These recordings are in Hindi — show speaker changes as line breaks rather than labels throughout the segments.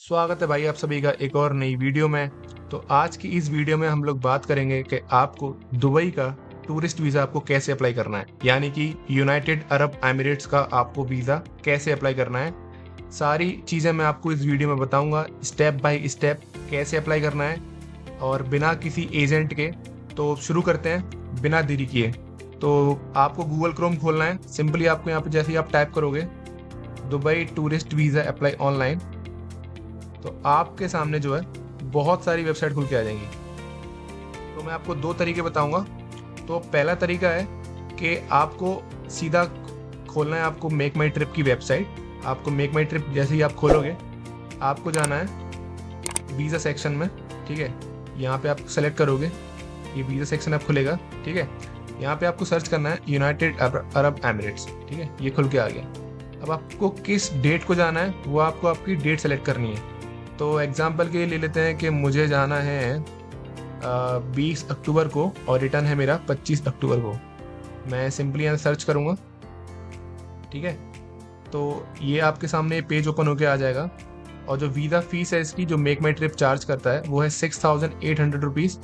स्वागत है भाई आप सभी का एक और नई वीडियो में। तो आज की इस वीडियो में हम लोग बात करेंगे कि आपको दुबई का टूरिस्ट वीज़ा आपको कैसे अप्लाई करना है, यानी कि यूनाइटेड अरब एमिरेट्स का आपको वीज़ा कैसे अप्लाई करना है। सारी चीज़ें मैं आपको इस वीडियो में बताऊंगा, स्टेप बाय स्टेप कैसे अप्लाई करना है और बिना किसी एजेंट के। तो शुरू करते हैं बिना देरी किए। तो आपको गूगल क्रोम खोलना है। सिंपली आपको यहाँ पे जैसे ही आप टाइप करोगे Dubai tourist visa apply online, तो आपके सामने जो है बहुत सारी वेबसाइट खुल के आ जाएंगी। तो मैं आपको दो तरीके बताऊंगा। तो पहला तरीका है कि आपको सीधा खोलना है आपको मेक माई ट्रिप की वेबसाइट। आपको मेक माई ट्रिप जैसे ही आप खोलोगे आपको जाना है वीज़ा सेक्शन में। ठीक है, यहाँ पे आप सेलेक्ट करोगे, ये वीज़ा सेक्शन आप खुलेगा। ठीक है, यहाँ पे आपको सर्च करना है यूनाइटेड अरब एमिरेट्स। ठीक है, ये खुल के आ गया। अब आपको किस डेट को जाना है वो आपको आपकी डेट सेलेक्ट करनी है। तो एग्जाम्पल के लिए ले लेते हैं कि मुझे जाना है 20 अक्टूबर को और रिटर्न है मेरा 25 अक्टूबर को। मैं सिंपली यहाँ सर्च करूँगा। ठीक है, तो ये आपके सामने पेज ओपन होके आ जाएगा। और जो वीज़ा फीस है इसकी, जो मेक माई ट्रिप चार्ज करता है, वो है 6,800 रुपीज़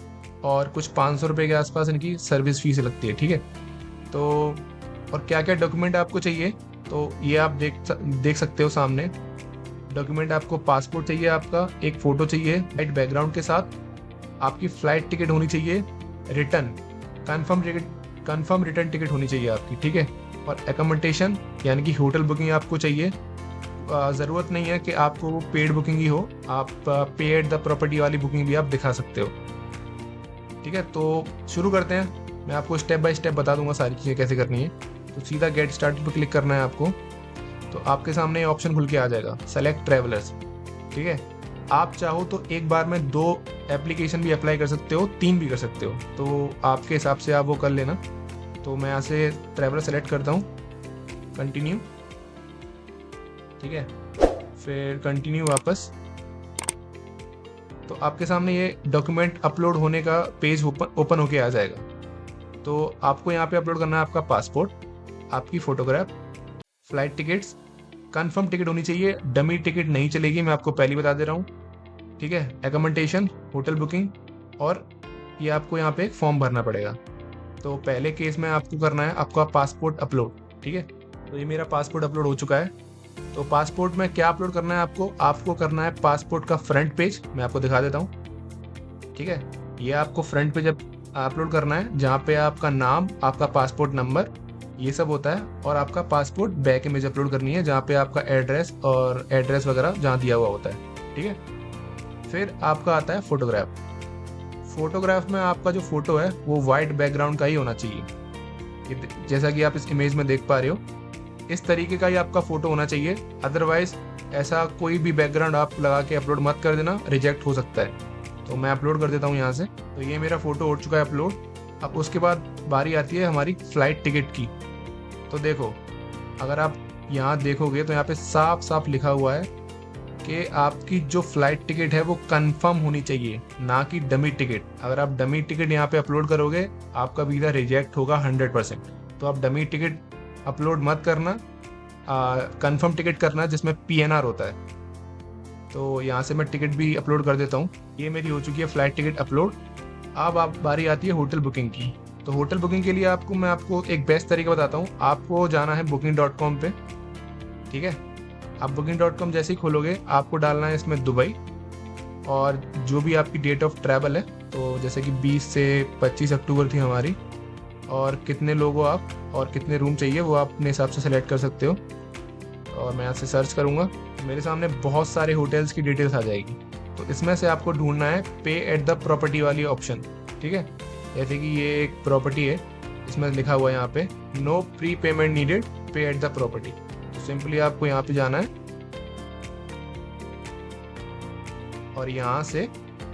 और कुछ 500 रुपये के आसपास इनकी सर्विस फीस लगती है। ठीक है, तो और क्या क्या डॉक्यूमेंट आपको चाहिए तो ये आप देख सकते हो सामने। डॉक्यूमेंट आपको पासपोर्ट चाहिए, आपका एक फ़ोटो चाहिए वाइट बैकग्राउंड के साथ, आपकी फ़्लाइट टिकट होनी चाहिए, रिटर्न कंफर्म रिटर्न टिकट होनी चाहिए आपकी। ठीक है, और एकोमोडेशन यानी कि होटल बुकिंग आपको चाहिए। ज़रूरत नहीं है कि आपको वो पेड बुकिंग ही हो, आप पे एट द प्रॉपर्टी वाली बुकिंग भी आप दिखा सकते हो। ठीक है, तो शुरू करते हैं। मैं आपको स्टेप बाय स्टेप बता दूंगा सारी चीज़ें कैसे करनी है। तो सीधा गेट स्टार्टेड पर क्लिक करना है आपको। तो आपके सामने ये ऑप्शन खुल के आ जाएगा, सेलेक्ट ट्रैवलर्स। ठीक है, आप चाहो तो एक बार में 2 एप्लीकेशन भी अप्लाई कर सकते हो, 3 भी कर सकते हो, तो आपके हिसाब से आप वो कर लेना। तो मैं यहाँ से ट्रैवलर सेलेक्ट करता हूँ, कंटिन्यू। ठीक है, फिर कंटिन्यू वापस। तो आपके सामने ये डॉक्यूमेंट अपलोड होने का पेज ओपन होके आ जाएगा। तो आपको यहाँ पे अपलोड करना है आपका पासपोर्ट, आपकी photograph, flight tickets, confirm ticket होनी चाहिए, डमी टिकट नहीं चलेगी, मैं आपको पहले बता दे रहा हूँ। ठीक है, एकोमोडेशन, होटल बुकिंग, और ये आपको यहाँ पे एक फॉर्म भरना पड़ेगा। तो पहले केस में आपको करना है आपका पासपोर्ट अपलोड। ठीक है, तो ये मेरा पासपोर्ट अपलोड हो चुका है। तो पासपोर्ट में क्या अपलोड करना है आपको करना है पासपोर्ट का फ्रंट पेज। मैं आपको दिखा देता हूँ। ठीक है, ये आपको फ्रंट पेज अपलोड करना है, जहाँ पे आपका नाम, आपका पासपोर्ट नंबर, ये सब होता है, और आपका पासपोर्ट बैक इमेज अपलोड करनी है, जहाँ पे आपका एड्रेस और एड्रेस वगैरह जहाँ दिया हुआ होता है। ठीक है, फिर आपका आता है फोटोग्राफ। फोटोग्राफ में आपका जो फोटो है वो वाइट बैकग्राउंड का ही होना चाहिए। जैसा कि आप इस इमेज में देख पा रहे हो, इस तरीके का ही आपका फोटो होना चाहिए। अदरवाइज ऐसा कोई भी बैकग्राउंड आप लगा के अपलोड मत कर देना, रिजेक्ट हो सकता है। तो मैं अपलोड कर देता हूँ यहाँ से। तो ये मेरा फोटो हो चुका है अपलोड। अब उसके बाद बारी आती है हमारी फ्लाइट टिकट की। तो देखो, अगर आप यहाँ देखोगे तो यहाँ पे साफ साफ लिखा हुआ है कि आपकी जो फ्लाइट टिकट है वो कंफर्म होनी चाहिए, ना कि डमी टिकट। अगर आप डमी टिकट यहाँ पे अपलोड करोगे आपका वीज़ा रिजेक्ट होगा 100%। तो आप डमी टिकट अपलोड मत करना, कंफर्म टिकट करना जिसमें PNR होता है। तो यहाँ से मैं टिकट भी अपलोड कर देता हूँ। ये मेरी हो चुकी है फ्लाइट टिकट अपलोड। अब आप बारी आती है होटल बुकिंग की। तो होटल बुकिंग के लिए मैं आपको एक बेस्ट तरीका बताता हूँ। आपको जाना है booking.com पे। ठीक है, आप booking.com जैसे ही खोलोगे आपको डालना है इसमें दुबई, और जो भी आपकी डेट ऑफ ट्रैवल है, तो जैसे कि 20 से 25 अक्टूबर थी हमारी, और कितने लोग हो आप और कितने रूम चाहिए वो आप अपने हिसाब से सेलेक्ट कर सकते हो। और मैं यहाँ से सर्च करूँगा, मेरे सामने बहुत सारे होटल्स की डिटेल्स आ जाएगी। तो इसमें से आपको ढूंढना है पे एट द प्रॉपर्टी वाली ऑप्शन। ठीक है, जैसे कि ये एक प्रॉपर्टी है, इसमें लिखा हुआ है यहाँ पे नो प्री पेमेंट नीडेड, पे एट द प्रॉपर्टी। तो सिंपली आपको यहाँ पे जाना है और यहाँ से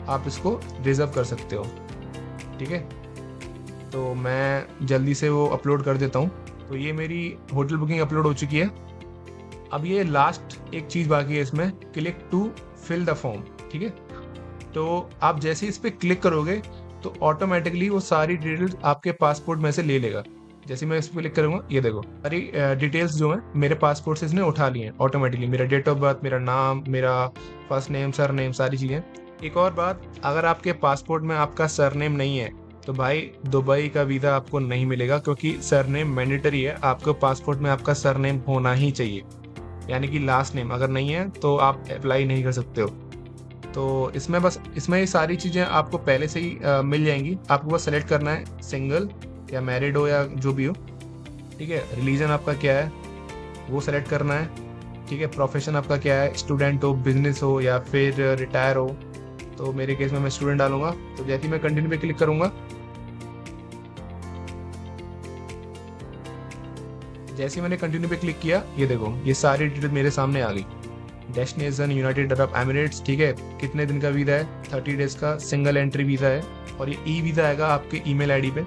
आप इसको रिजर्व कर सकते हो। ठीक है, तो मैं जल्दी से वो अपलोड कर देता हूँ। तो ये मेरी होटल बुकिंग अपलोड हो चुकी है। अब ये लास्ट एक चीज़ बाकी है इसमें, click to fill the form. ठीक है, तो आप जैसे ही इस पर क्लिक करोगे तो ऑटोमेटिकली वो सारी डिटेल्स आपके पासपोर्ट में से ले लेगा। जैसे मैं इस पर क्लिक करूंगा, ये देखो सारी डिटेल्स जो है मेरे पासपोर्ट से इसने उठा ली हैं ऑटोमेटिकली। मेरा डेट ऑफ बर्थ, मेरा नाम, मेरा फर्स्ट नेम, सर नेम, सारी चीज़ें। एक और बात, अगर आपके पासपोर्ट में आपका सरनेम नहीं है तो भाई दुबई का वीज़ा आपको नहीं मिलेगा, क्योंकि सरनेम मैंडेटरी है। आपको पासपोर्ट में आपका सरनेम होना ही चाहिए, यानी कि लास्ट नेम अगर नहीं है तो आप अप्लाई नहीं कर सकते हो। तो इसमें ये सारी चीज़ें आपको पहले से ही मिल जाएंगी। आपको बस सेलेक्ट करना है सिंगल या मैरिड हो या जो भी हो, ठीक है। रिलीजन आपका क्या है वो सेलेक्ट करना है, ठीक है। प्रोफेशन आपका क्या है, स्टूडेंट हो, बिजनेस हो या फिर रिटायर हो। तो मेरे केस में मैं स्टूडेंट डालूंगा। तो जैसे ही मैं कंटिन्यू पे क्लिक करूंगा, जैसे ही मैंने कंटिन्यू पे क्लिक किया, ये देखो ये सारी डिटेल मेरे सामने आ गई। डेस्टिनेशन यूनाइटेड अरब एमिरेट्स, ठीक है। कितने दिन का वीज़ा है, 30 डेज का सिंगल एंट्री वीज़ा है। और ये ई वीज़ा आएगा आपके ईमेल आईडी पे,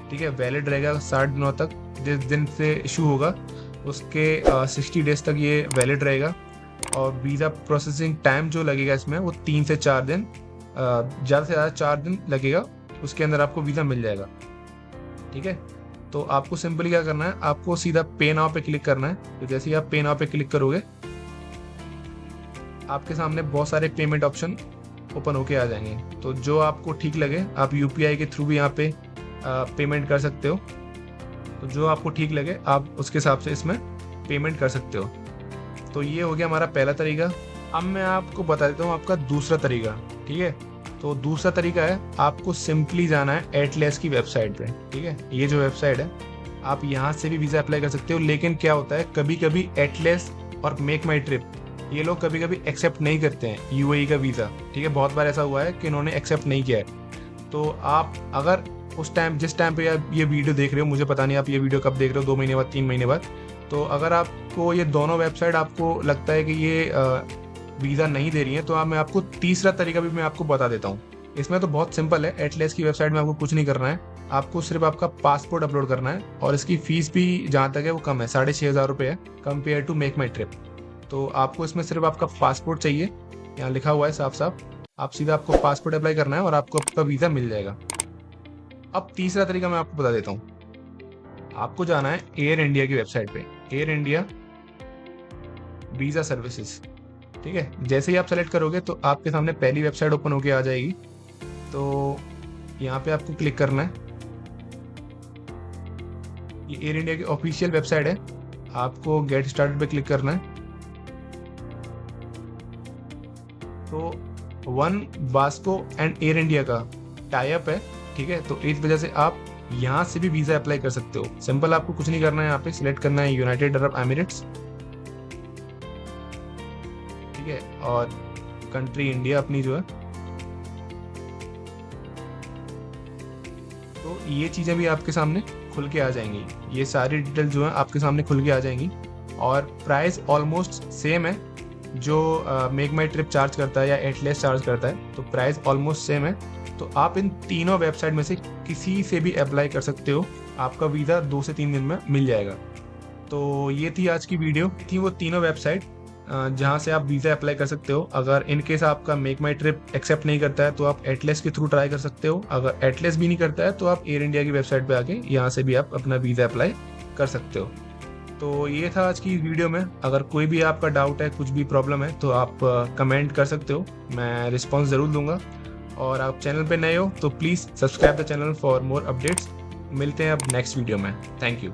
ठीक है। वैलिड रहेगा 60 दिनों तक। जिस दिन से इशू होगा उसके 60 डेज तक ये वैलिड रहेगा। और वीज़ा प्रोसेसिंग टाइम जो लगेगा इसमें वो 3 से 4 दिन, ज़्यादा से ज़्यादा 4 दिन लगेगा। उसके अंदर आपको वीज़ा मिल जाएगा, ठीक है। तो आपको सिंपली क्या करना है, आपको सीधा पे नाउ पे क्लिक करना है। तो जैसे ही आप पे नाउ पे क्लिक करोगे, आपके सामने बहुत सारे पेमेंट ऑप्शन ओपन होके आ जाएंगे। तो जो आपको ठीक लगे, आप यूपीआई के थ्रू भी यहाँ पे पेमेंट कर सकते हो। तो जो आपको ठीक लगे आप उसके हिसाब से इसमें पेमेंट कर सकते हो। तो ये हो गया हमारा पहला तरीका। अब मैं आपको बता देता हूँ आपका दूसरा तरीका, ठीक है। तो दूसरा तरीका है, आपको सिंपली जाना है एटलेस की वेबसाइट पे, ठीक है। ये जो वेबसाइट है, आप यहाँ से भी वीज़ा अप्लाई कर सकते हो। लेकिन क्या होता है, कभी कभी एटलेस और मेक माई ट्रिप ये लोग कभी कभी एक्सेप्ट नहीं करते हैं यूएई का वीज़ा, ठीक है। बहुत बार ऐसा हुआ है कि इन्होंने एक्सेप्ट नहीं किया है। तो आप अगर उस टाइम, जिस टाइम पे आप ये वीडियो देख रहे हो, मुझे पता नहीं आप ये वीडियो कब देख रहे हो, 2 महीने बाद, 3 महीने बाद, तो अगर आपको ये दोनों वेबसाइट आपको लगता है कि ये वीज़ा नहीं दे रही है, तो मैं आपको तीसरा तरीका भी मैं आपको बता देता हूँ। इसमें तो बहुत सिंपल है। एटलेस की वेबसाइट में आपको कुछ नहीं करना है, आपको सिर्फ आपका पासपोर्ट अपलोड करना है। और इसकी फीस भी जहाँ तक है वो कम है, 6500 रुपये है compare to MakeMyTrip. तो आपको इसमें सिर्फ आपका पासपोर्ट चाहिए, यहाँ लिखा हुआ है साफ साफ। आप सीधा आपको पासपोर्ट अप्लाई करना है और आपको आपका वीज़ा मिल जाएगा। अब तीसरा तरीका मैं आपको बता देता हूँ। आपको जाना है एयर इंडिया की वेबसाइट पे, एयर इंडिया वीज़ा सर्विसेज, ठीक है। जैसे ही आप सेलेक्ट करोगे तो आपके सामने पहली वेबसाइट ओपन होके आ जाएगी। तो यहाँ पे आपको क्लिक करना है। ये एयर इंडिया की ऑफिशियल वेबसाइट है, आपको गेट स्टार्टेड पे क्लिक करना है। तो वन बास्को एंड एयर इंडिया का टाई अप है, ठीक है। तो इस वजह से आप यहाँ से भी वीज़ा अप्लाई कर सकते हो। सिंपल, आपको कुछ नहीं करना है, यहाँ पे सिलेक्ट करना है यूनाइटेड अरब एमिरेट्स, ठीक है। और कंट्री इंडिया अपनी जो है। तो ये चीज़ें भी आपके सामने खुल के आ जाएंगी, ये सारी डिटेल जो है आपके सामने खुल के आ जाएंगी। और प्राइस ऑलमोस्ट सेम है, जो मेक माई ट्रिप चार्ज करता है या एटलेस चार्ज करता है, तो प्राइस ऑलमोस्ट सेम है। तो आप इन तीनों वेबसाइट में से किसी से भी अप्लाई कर सकते हो, आपका वीज़ा 2 से 3 दिन में मिल जाएगा। तो ये थी आज की वीडियो, थी वो तीनों वेबसाइट जहाँ से आप वीज़ा अप्लाई कर सकते हो। अगर इन केस आपका मेक माई ट्रिप एक्सेप्ट नहीं करता है तो आप एटलेस के थ्रू ट्राई कर सकते हो। अगर एटलेस भी नहीं करता है तो आप एयर इंडिया की वेबसाइट पे आके यहाँ से भी आप अपना वीज़ा अप्लाई कर सकते हो। तो ये था आज की वीडियो में। अगर कोई भी आपका डाउट है, कुछ भी प्रॉब्लम है, तो आप कमेंट कर सकते हो, मैं रिस्पॉन्स ज़रूर दूंगा। और आप चैनल पे नए हो तो please subscribe the channel for more updates. मिलते हैं अब नेक्स्ट वीडियो में। Thank you.